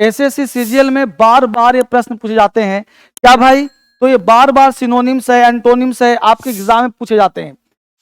SSC CGL में बार बार ये प्रश्न पूछे जाते हैं क्या भाई? तो ये बार बार सिनोनिम्स है, एंटोनिम्स है, आपके एग्जाम में पूछे जाते हैं।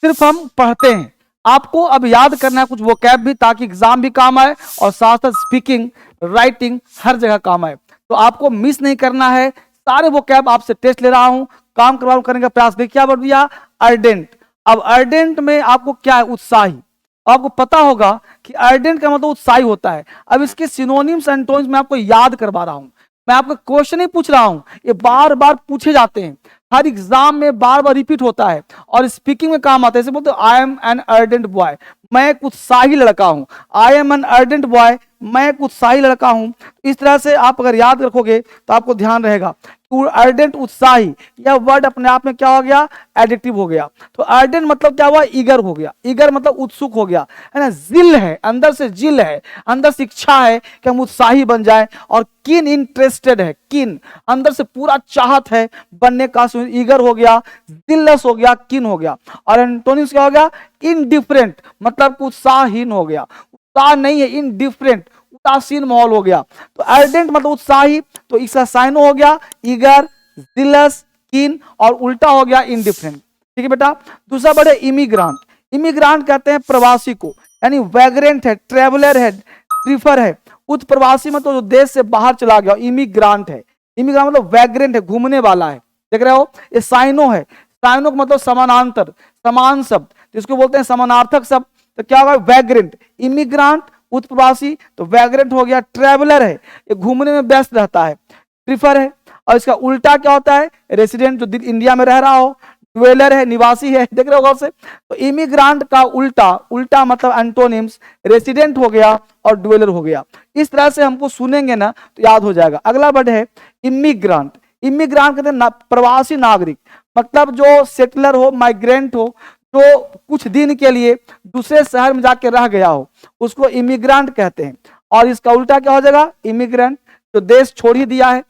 सिर्फ हम पढ़ते हैं, आपको अब याद करना है कुछ वोकैब भी, ताकि एग्जाम भी काम आए और साथ साथ स्पीकिंग, राइटिंग हर जगह काम आए। तो आपको मिस नहीं करना है, सारे वोकैब आपसे टेस्ट ले रहा हूं, काम करने का प्रयास। देखिए क्या बोल दिया, अर्डेंट। अब अर्डेंट में आपको क्या है, उत्साही। आपको पता होगा कि अर्डेंट का मतलब उत्साही होता है। अब इसके सिनोनिम्स एंटोनिम्स मैं आपको याद करवा रहा हूं, मैं आपको क्वेश्चन ही पूछ रहा हूं, ये बार बार पूछे जाते हैं, हर एग्जाम में बार बार रिपीट होता है और स्पीकिंग में काम आता है। जैसे बोलते I am an ardent boy, मैं एक उत्साही लड़का हूं। I am an ardent boy, मैं एक उत्साही लड़का हूं। इस तरह से आप अगर याद रखोगे तो आपको ध्यान रहेगा। अर्डेंट उत्साही, यह वर्ड अपने आप में क्या हो गया, एडिक्टिव हो गया। तो अर्डेंट मतलब क्या हुआ, ईगर हो गया। ईगर मतलब उत्सुक हो गया, है ना। जिल है, अंदर से जिल है, अंदर से इच्छा है कि हम उत्साही बन जाए। और किन, इंटरेस्टेड है, किन अंदर से पूरा चाहत है बनने का। ईगर हो गया, जिललेस हो गया, किन हो गया। और एंटोनिम्स क्या हो गया, इनडिफरेंट मतलब उत्साहहीन हो गया, उत्साह नहीं है, इनडिफरेंट उदासीन माहौल हो गया। तो अर्डेंट मतलब उत्साही, तो इसका साइनो हो गया ईगर, जिलस, कीन, और उल्टा हो गया इनडिफरेंट। ठीक है बेटा। दूसरा वर्ड है इमिग्रांट। इमिग्रांट कहते हैं प्रवासी को, यानी वैग्रेंट है, ट्रेवलर है, ट्रिफर है। उत्प्रवासी मतलब जो देश से बाहर चला गया, इमिग्रांट है। इमिग्रांट मतलब वैग्रेंट है, घूमने वाला है। देख रहे हो, ये साइनो है। साइनो का मतलब समानांतर, समान शब्द, जिसको बोलते हैं समानार्थक शब्द। तो क्या होगा, वैग्रेंट, इमिग्रांट उत्प्रवासी, तो वैग्रेंट हो गया। ट्रेवलर है, ये घूमने में व्यस्त रहता है। ट्रिफर है, और इसका उल्टा क्या होता है, रेसिडेंट, जो इंडिया में रह रहा हो। ड्वेलर है, निवासी है। देख रहे हो गौर से। तो इमिग्रांट का उल्टा, उल्टा मतलब एंटोनिम्स रेसिडेंट हो गया और ड्वेलर हो गया। इस तरह से हमको सुनेंगे ना तो याद हो जाएगा। अगला वर्ड है इमिग्रांट। इमिग्रांट कहते हैं प्रवासी नागरिक, मतलब जो सेटलर हो, माइग्रेंट हो, जो कुछ दिन के लिए दूसरे शहर में जाके रह गया हो, उसको इमिग्रेंट कहते हैं। और इसका उल्टा क्या हो जाएगा, इमिग्रेंट, जो देश छोड़ ही दिया है।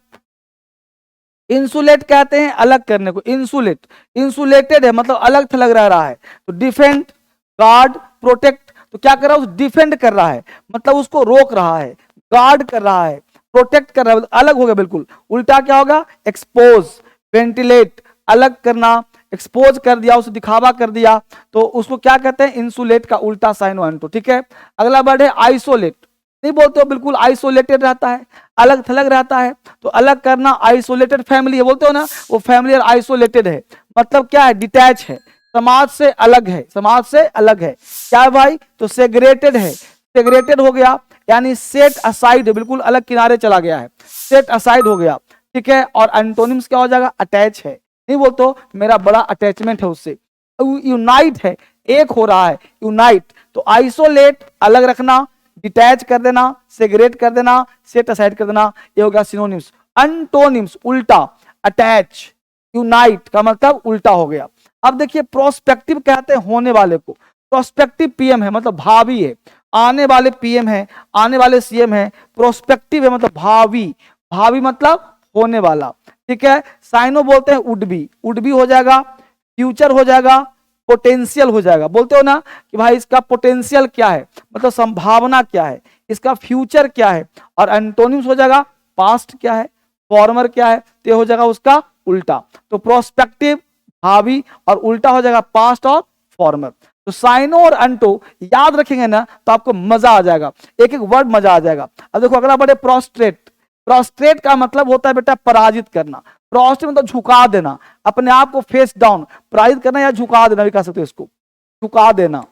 इंसुलेट कहते हैं अलग करने को, इंसुलेट, इंसुलेटेड है मतलब अलग थलग रह रहा है। तो डिफेंड, गार्ड, प्रोटेक्ट, तो क्या कर रहा है, डिफेंड कर रहा है मतलब उसको रोक रहा है, गार्ड कर रहा है, प्रोटेक्ट कर रहा है, अलग हो गया बिल्कुल। उल्टा क्या होगा, एक्सपोज, वेंटिलेट, अलग करना, एक्सपोज कर दिया, उसे दिखावा कर दिया, तो उसको क्या कहते हैं, इंसुलेट का उल्टा साइनो एंटो। ठीक है। अगला वर्ड है आइसोलेट। नहीं बोलते हो, बिल्कुल आइसोलेटेड रहता है, अलग थलग रहता है। तो अलग करना, आइसोलेटेड फैमिली है, बोलते हो ना, वो फैमिली आइसोलेटेड है, मतलब क्या है, डिटैच है, समाज से अलग है, समाज से अलग है। क्या है भाई, तो सेग्रेटेड है, सेग्रेटेड हो गया, यानी सेट असाइड, बिल्कुल अलग किनारे चला गया है, सेट असाइड हो गया। ठीक है। और एंटोनिम्स क्या हो जाएगा, अटैच है। नहीं बोलते हो, मेरा बड़ा अटैचमेंट है उससे। यूनाइट है, एक हो रहा है, यूनाइट। तो आइसोलेट अलग रखना, डिटैच कर देना, सेग्रेट कर देना, सेट असाइड कर देना, ये हो गया सिनोनिम्स। एंटोनिम्स उल्टा, अटैच, यूनाइट का मतलब उल्टा हो गया। अब देखिए प्रोस्पेक्टिव कहते हैं होने वाले को। प्रोस्पेक्टिव पीएम है मतलब भावी है, आने वाले पीएम है, आने वाले सीएम है। प्रोस्पेक्टिव है मतलब भावी, भावी मतलब होने वाला। ठीक है। साइनो बोलते हैं वुड बी, वुड बी हो जाएगा, फ्यूचर हो जाएगा, पोटेंशियल हो जाएगा। बोलते हो ना कि भाई इसका पोटेंशियल क्या है, मतलब संभावना क्या है, इसका फ्यूचर क्या है। और एंटोनिम्स हो जाएगा पास्ट क्या है, फॉर्मर क्या है, तो हो जाएगा उसका उल्टा। तो प्रोस्पेक्टिव भावी, और उल्टा हो जाएगा पास्ट और फॉर्मर। तो साइनो और एंटो याद रखेंगे ना तो आपको मजा आ जाएगा, एक एक वर्ड मजा आ जाएगा। अब देखो अगला वर्ड है प्रोस्ट्रेट। प्रोस्ट्रेट का मतलब होता है बेटा पराजित करना। प्रोस्ट्रेट मतलब झुका देना, अपने आप को फेस डाउन, पराजित करना या झुका देना भी कह सकते हो इसको, झुका देना,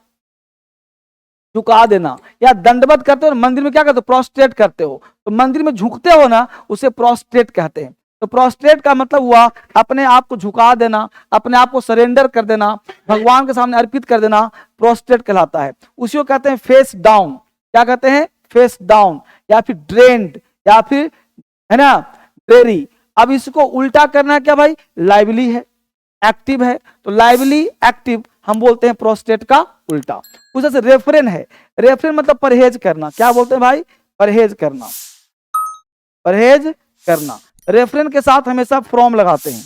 झुका देना। या दंडवत करते हो, मंदिर में क्या करते हो, प्रोस्ट्रेट करते हो, तो मंदिर में झुकते हो ना, उसे प्रोस्ट्रेट कहते हैं। तो प्रोस्ट्रेट का मतलब हुआ अपने आप को झुका देना, अपने आप को सरेंडर कर देना, भगवान के सामने अर्पित कर देना, प्रोस्ट्रेट कहलाता है। उसी को कहते हैं फेस डाउन। क्या कहते हैं, फेस डाउन, या फिर ड्रेन्ड, या फिर है ना ड्रेरी। अब इसको उल्टा करना क्या भाई, लाइवली है, एक्टिव है, तो लाइवली एक्टिव हम बोलते हैं प्रोस्ट्रेट का उल्टा। उस से रेफरेन है, रेफरेन मतलब परहेज करना। क्या बोलते हैं भाई, परहेज करना, परहेज करना। रेफरेन के साथ हमेशा फ्रॉम लगाते हैं,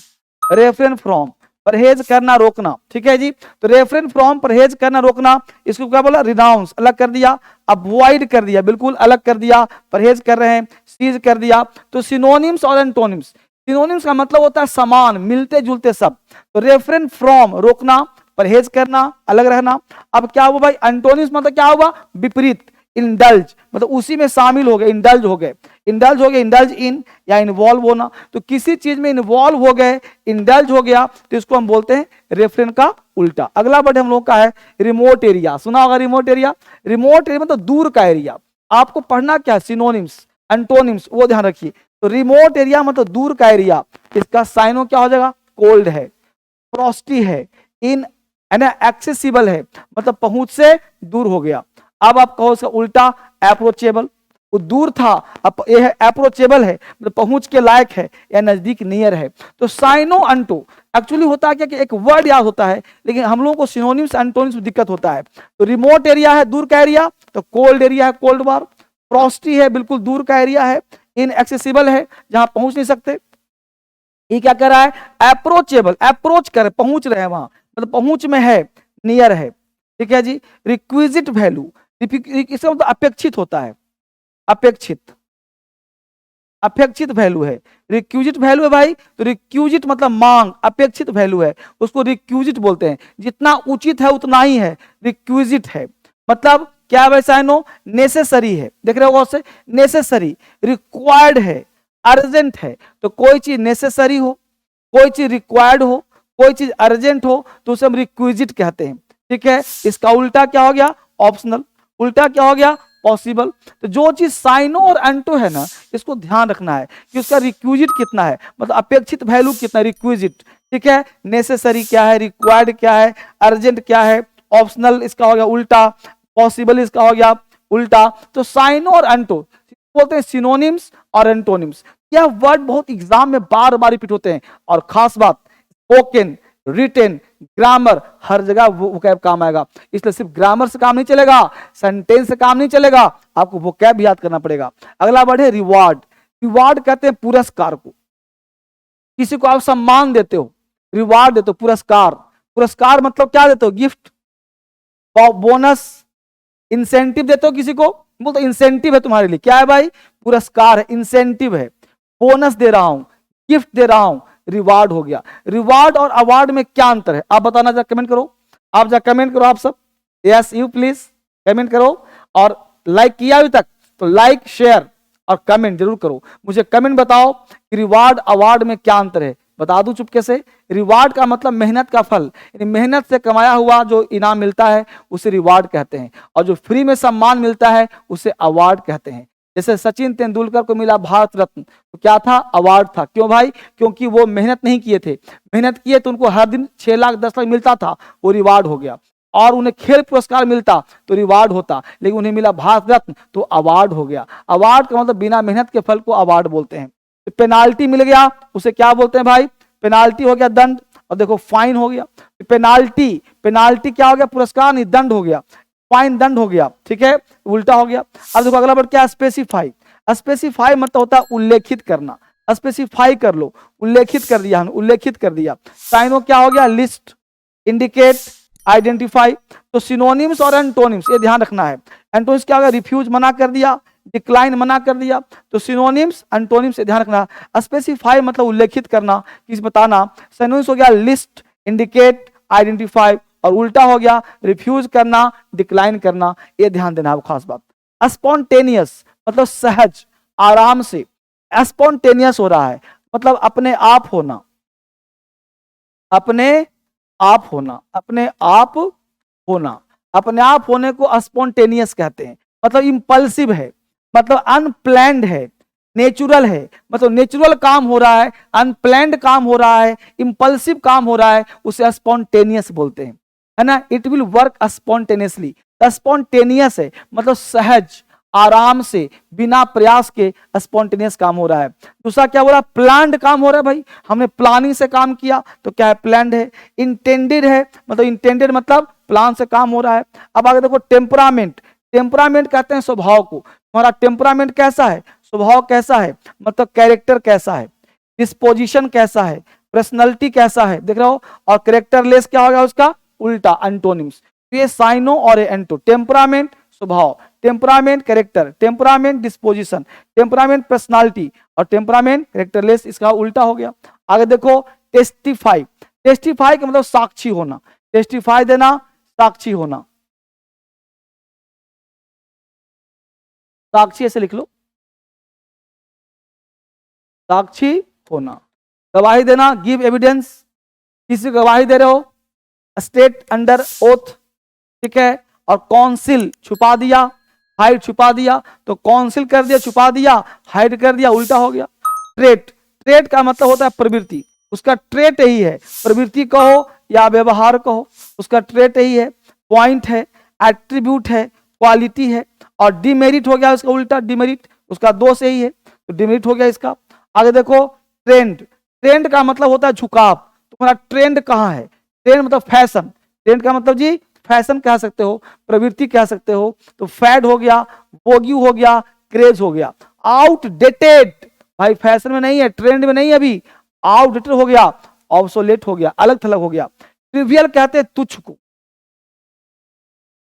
रेफरेन फ्रॉम, परहेज करना रोकना, ठीक है जी। तो रेफ्रेन फ्रॉम परहेज करना रोकना, इसको क्या बोला, रिनाउंस अलग कर दिया, अवॉइड कर दिया, बिल्कुल अलग कर दिया, परहेज कर रहे हैं, सीज कर दिया। तो सिनोनिम्स और एंटोनिम्स, सिनोनिम्स का मतलब होता है समान, मिलते जुलते सब। तो रेफ्रेन फ्रॉम रोकना, परहेज करना, अलग रहना। अब क्या हुआ भाई, एंटोनिम्स मतलब क्या हुआ, विपरीत, इंडल्ज मतलब उसी में शामिल हो गए, इंडल्ज हो गए, इंडल्ज हो गए, इंडल्ज इन या इन्वॉल्व होना। तो किसी चीज में इन्वॉल्व हो गए, इंडल्ज हो गया, तो इसको हम बोलते हैं रेफरेंस का उल्टा। अगला वर्ड हम लोग का है रिमोट एरिया, सुना होगा रिमोट एरिया। रिमोट एरिया मतलब दूर का एरिया। आपको पढ़ना क्या, सिनोनिम्स एंटोनिम्स, वो ध्यान रखिए। तो रिमोट एरिया मतलब दूर का एरिया, इसका साइनो क्या हो जाएगा, कोल्ड है, फ्रॉस्टी है, इन एक्सेसिबल है मतलब पहुंच से दूर हो गया। अब आप कहो उसका उल्टा अप्रोचेबल, वो दूर था, अब ये है अप्रोचेबल है मतलब पहुंच के लायक है या नजदीक नियर है। तो साइनो अंटो एक्चुअली होता है क्या कि एक वर्ड याद होता है, लेकिन हम लोगों को सिनोनिम्स एंटोनिम्स में दिक्कत होता है। तो रिमोट एरिया है दूर का एरिया, तो कोल्ड एरिया है कोल्ड वार, फ्रॉस्टी है बिल्कुल दूर का एरिया है, इनएक्सेसिबल है जहां पहुंच नहीं सकते। ये क्या कर रहा है, अप्रोचेबल, अप्रोच कर पहुंच रहे हैं वहां मतलब पहुंच में है, नियर है, ठीक है जी। रिक्विजिट वैल्यू, इसका मतलब अपेक्षित होता है, अपेक्षित, अपेक्षित वैल्यू है। रिक्विजिट वैल्यू है भाई, तो रिक्विजिट मतलब मांग, अपेक्षित वैल्यू है, उसको रिक्विजिट बोलते हैं। जितना उचित है उतना ही है, रिक्विजिट है। मतलब क्या वैसा है, नो नेसेसरी है, देख रहे हो से, नेसेसरी, रिक्वायर्ड है, अर्जेंट है। तो कोई चीज नेसेसरी हो, कोई चीज रिक्वायर्ड हो, कोई चीज अर्जेंट हो, तो उसे हम रिक्विजिट कहते हैं, ठीक है। इसका उल्टा क्या हो गया, ऑप्शनल, उल्टा क्या हो गया, पॉसिबल। तो जो चीज साइनो और एंटो है ना, इसको ध्यान रखना है कि उसका रिक्विजिट कितना है, मतलब अपेक्षित वैल्यू कितना, रिक्विजिट, ठीक है। नेसेसरी क्या है, रिक्वायर्ड क्या है, अर्जेंट क्या है, ऑप्शनल इसका हो गया उल्टा, पॉसिबल इसका हो गया उल्टा। तो साइनो और एंटो बोलते हैं सिनोनिम्स और एंटोनिम्स। यह वर्ड बहुत एग्जाम में बार बार रिपीट होते हैं, और खास बात स्पोकन, रिटेन, ग्रामर, हर जगह वोकैब काम आएगा। इसलिए सिर्फ ग्रामर से काम नहीं चलेगा, सेंटेंस से काम नहीं चलेगा, आपको वोकैब भी याद करना पड़ेगा। अगला वर्ड है रिवार्ड। रिवार्ड कहते हैं पुरस्कार को, किसी को आप सम्मान देते हो, रिवार्ड देते हो, पुरस्कार। पुरस्कार मतलब क्या देते हो, गिफ्ट, बोनस, इंसेंटिव देते हो किसी को, बोलते इंसेंटिव है तुम्हारे लिए, क्या है भाई, पुरस्कार है, इंसेंटिव है, बोनस दे रहा हूं, गिफ्ट दे रहा हूं, रिवार्ड हो गया। रिवार्ड और अवार्ड में क्या अंतर है, आप बताना, जरा कमेंट करो, आप जरा कमेंट करो, आप सब, यस यू प्लीज कमेंट करो। और लाइक किया अभी तक तो लाइक शेयर और कमेंट जरूर करो, मुझे कमेंट बताओ कि रिवार्ड अवार्ड में क्या अंतर है। बता दूं चुपके से, रिवार्ड का मतलब मेहनत का फल, यानी मेहनत से कमाया हुआ जो इनाम मिलता है उसे रिवार्ड कहते हैं, और जो फ्री में सम्मान मिलता है उसे अवार्ड कहते हैं। जैसे सचिन तेंदुलकर को मिला भारत रत्न, तो क्या था, अवार्ड था। क्यों भाई, क्योंकि वो मेहनत नहीं किए थे, मेहनत किए तो उनको हर दिन 6 लाख 10 लाख मिलता था, वो रिवार्ड हो गया। और उन्हें खेल पुरस्कार मिलता तो रिवार्ड होता, लेकिन उन्हें मिला भारत रत्न तो अवार्ड हो गया। अवार्ड का मतलब बिना मेहनत के फल को अवार्ड बोलते हैं। तो पेनाल्टी मिल गया उसे क्या बोलते हैं भाई, पेनाल्टी हो गया दंड, और देखो फाइन हो गया। पेनाल्टी, पेनाल्टी क्या हो गया, पुरस्कार नहीं, दंड हो गया, फाइन दंड हो गया, ठीक है, उल्टा हो गया। अब देखो अगला वर्ड क्या है, स्पेसिफाई। स्पेसिफाई मतलब होता है उल्लेखित करना, स्पेसिफाई कर लो, उल्लेखित कर दिया हमने, उल्लेखित कर दिया। साइनो क्या हो गया, लिस्ट, इंडिकेट, आइडेंटिफाई। तो सिनोनिम्स और एंटोनिम्स ये ध्यान रखना है। एंटोनिम्स क्या होगा, रिफ्यूज मना कर दिया, डिक्लाइन मना कर दिया। तो सिनोनिम्स एंटोनिम्स से ध्यान रखना। स्पेसिफाई मतलब उल्लेखित करना, किस बताना। सिनोनिम्स हो गया लिस्ट, इंडिकेट, आइडेंटिफाई, और उल्टा हो गया रिफ्यूज करना, डिक्लाइन करना। ये ध्यान देना है खास बात। स्पॉन्टेनियस मतलब सहज, आराम से, स्पॉन्टेनियस हो रहा है मतलब अपने आप होना, अपने आप होना, अपने आप होना, अपने आप होने को स्पॉन्टेनियस कहते हैं। मतलब इंपल्सिव है, मतलब अनप्लैंड है, नेचुरल है, मतलब नेचुरल काम हो रहा है, अनप्लैंड काम हो रहा है, इंपल्सिव काम हो रहा है, उसे स्पॉन्टेनियस बोलते हैं, है ना। It will work spontaneously, spontaneous है मतलब सहज, आराम से, बिना प्रयास के स्पॉन्टेनियस काम हो रहा है। दूसरा क्या हो रहा है, प्लान्ड काम हो रहा है भाई, हमने प्लानिंग से काम किया तो क्या है, प्लान्ड है। इंटेंडेड है मतलब, इंटेंडेड मतलब प्लान से काम हो रहा है। अब आगे देखो टेम्परामेंट। टेम्परामेंट कहते हैं स्वभाव को, तुम्हारा टेम्परामेंट कैसा है, स्वभाव कैसा है, मतलब कैरेक्टर कैसा है, डिस्पोजिशन कैसा है, पर्सनालिटी कैसा है, देख रहे हो, और कैरेक्टरलेस क्या हो गया उसका उल्टा, एंटोनिम्स। तो ये साइनो और एंटो, टेम्परामेंट स्वभाव, temperament character, temperament disposition, temperament personality, और टेम्परामेंट कैरेक्टरलेस इसका उल्टा हो गया। आगे देखो टेस्टिफाई, टेस्टिफाई का मतलब साक्षी होना, टेस्टिफाई देना, साक्षी होना, साक्षी ऐसे लिख लो, साक्षी होना। गवाही देना, गिव एविडेंस, किसी गवाही दे रहे हो, स्टेट अंडर ओथ, ठीक है। और काउंसिल छुपा दिया, हाइड छुपा दिया, तो काउंसिल कर दिया छुपा दिया, हाइड कर दिया उल्टा हो गया। ट्रेट, ट्रेट का मतलब होता है प्रवृत्ति, उसका ट्रेट यही है, प्रवृत्ति कहो या व्यवहार कहो, उसका ट्रेट यही है। पॉइंट है, एट्रीब्यूट है, क्वालिटी है। और डिमेरिट हो गया उसका उल्टा, डिमेरिट, उसका दोष यही है, तो डिमेरिट हो गया इसका। आगे देखो ट्रेंड, ट्रेंड का मतलब होता है झुकाव, तुम्हारा ट्रेंड कहाँ है, ट्रेंड मतलब फैशन, ट्रेंड का मतलब जी फैशन कह सकते हो, प्रवृत्ति कह सकते हो। तो फैड हो गया, बोग्यू हो गया, क्रेज हो गया। आउटडेटेड, भाई फैशन में नहीं है, ट्रेंड में नहीं है अभी, आउटडेटेड हो गया, ऑब्सोलेट हो गया, अलग थलग हो गया। ट्रिवियल कहते हैं तुच्छ को,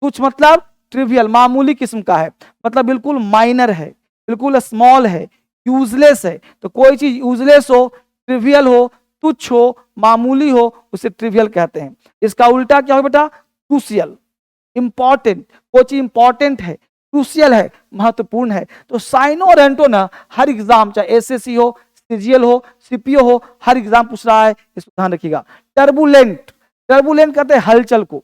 तुच्छ मतलब ट्रिवियल, मामूली किस्म का है, मतलब बिल्कुल माइनर है, बिल्कुल स्मॉल है, यूजलेस है। तो कोई चीज यूजलेस हो, ट्रिवियल हो, तुच्छ हो, मामूली हो, उसे ट्रिवियल कहते हैं। इसका उल्टा क्या हो बेटा, क्रूशियल, इंपॉर्टेंट, कोई चीज इंपॉर्टेंट है, क्रूशियल है, महत्वपूर्ण है। तो साइनो और एंटो ना हर एग्जाम, चाहे एसएससी हो, सीजीएल हो, सीपीओ हो, हर एग्जाम पूछ रहा है, इसको ध्यान रखिएगा। टर्बुलेंट, टर्बुलेंट कहते हैं हलचल को,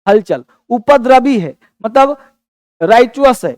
हलचल। उपद्रवी है मतलब राइचुअस है,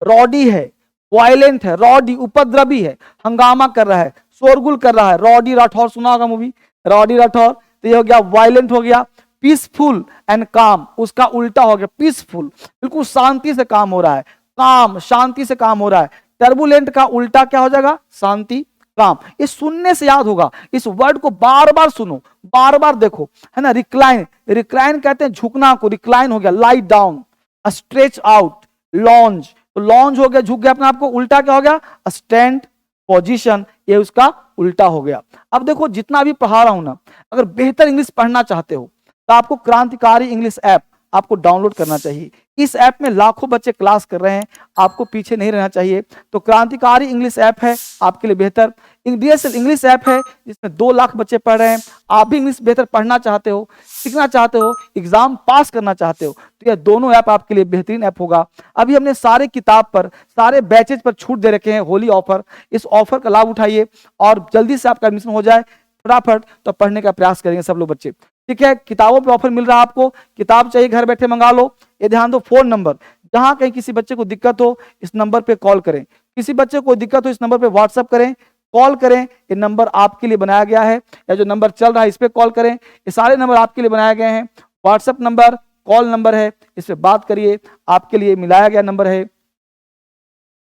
रॉडी है, वायलेंट है, रॉडी उपद्रवी है, हंगामा कर रहा है, शोरगुल कर रहा है। रॉडी राठौर सुना होगा मूवी, रॉडी राठौर, तो ये हो गया वायलेंट हो गया। पीसफुल एंड काम, उसका उल्टा हो गया पीसफुल, बिल्कुल शांति से काम हो रहा है, काम शांति से काम हो रहा है। टर्बुलेंट का उल्टा क्या हो जाएगा, शांति काम। ये सुनने से याद होगा, इस वर्ड को बार बार सुनो, बार बार देखो, है ना। रिक्लाइन, रिक्लाइन कहते हैं झुकना को, रिक्लाइन हो गया lie down. Stretch out, lounge, तो लॉन्ज हो गया झुक गया अपने आप को, उल्टा क्या हो गया, स्टैंड पोजीशन, ये उसका उल्टा हो गया। अब देखो जितना भी पढ़ा रहा हूं ना, अगर बेहतर इंग्लिश पढ़ना चाहते हो तो आपको क्रांतिकारी इंग्लिश ऐप आपको डाउनलोड करना चाहिए। इस ऐप में लाखों बच्चे क्लास कर रहे हैं, आपको पीछे नहीं रहना चाहिए। तो क्रांतिकारी इंग्लिश ऐप है आपके लिए बेहतर। डीएसएल इंग्लिश ऐप है जिसमें 2 लाख बच्चे पढ़ रहे हैं। आप भी इंग्लिश बेहतर पढ़ना चाहते हो, सीखना चाहते हो, एग्जाम पास करना चाहते हो, तो यह दोनों ऐप आपके लिए बेहतरीन ऐप होगा। अभी हमने सारे किताब पर, सारे बैचेज पर छूट दे रखे हैं, होली ऑफर। इस ऑफर का लाभ उठाइए और जल्दी से आपका एडमिशन हो जाए फटाफट, तो पढ़ने का प्रयास करेंगे सब लोग बच्चे, ठीक है। किताबों पे ऑफर मिल रहा है आपको, किताब चाहिए घर बैठे मंगा लो। ये ध्यान दो, फोन नंबर, जहां कहीं किसी बच्चे को दिक्कत हो इस नंबर पे कॉल करें, किसी बच्चे को दिक्कत हो इस नंबर पे व्हाट्सएप करें, कॉल करें। ये नंबर आपके लिए बनाया गया है, या जो नंबर चल रहा है इस पे कॉल करें। ये सारे नंबर आपके लिए बनाए गए हैं, व्हाट्सएप नंबर, कॉल नंबर है, इस पे बात करिए, आपके लिए मिलाया गया नंबर है।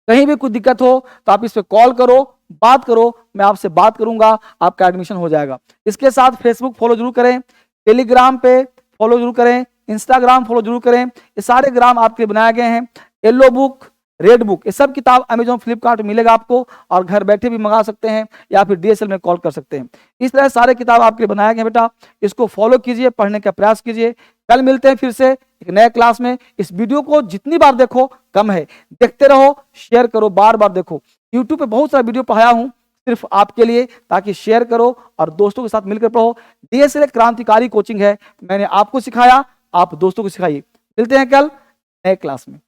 कहीं भी कुछ दिक्कत हो तो आप इस पे कॉल करो, बात करो, मैं आपसे बात करूंगा, आपका एडमिशन हो जाएगा। इसके साथ फेसबुक फॉलो जरूर करें, टेलीग्राम पे फॉलो जरूर करें, इंस्टाग्राम फॉलो जरूर करें। ये सारे ग्राम आपके लिए बनाए गए हैं। येलो बुक, रेड बुक, ये सब किताब अमेजॉन फ्लिपकार्ट मिलेगा आपको, और घर बैठे भी मंगा सकते हैं या फिर डीएसएल में कॉल कर सकते हैं। इस तरह सारे किताब आपके लिए बनाए गए बेटा, इसको फॉलो कीजिए, पढ़ने का प्रयास कीजिए। कल मिलते हैं फिर से एक नए क्लास में। इस वीडियो को जितनी बार देखो कम है, देखते रहो, शेयर करो, बार बार देखो। यूट्यूब पे बहुत सारा वीडियो पढ़ाया हूँ सिर्फ आपके लिए, ताकि शेयर करो और दोस्तों के साथ मिलकर पढ़ो। डीएसएल क्रांतिकारी कोचिंग है, मैंने आपको सिखाया, आप दोस्तों को सिखाइए। मिलते हैं कल नए क्लास में।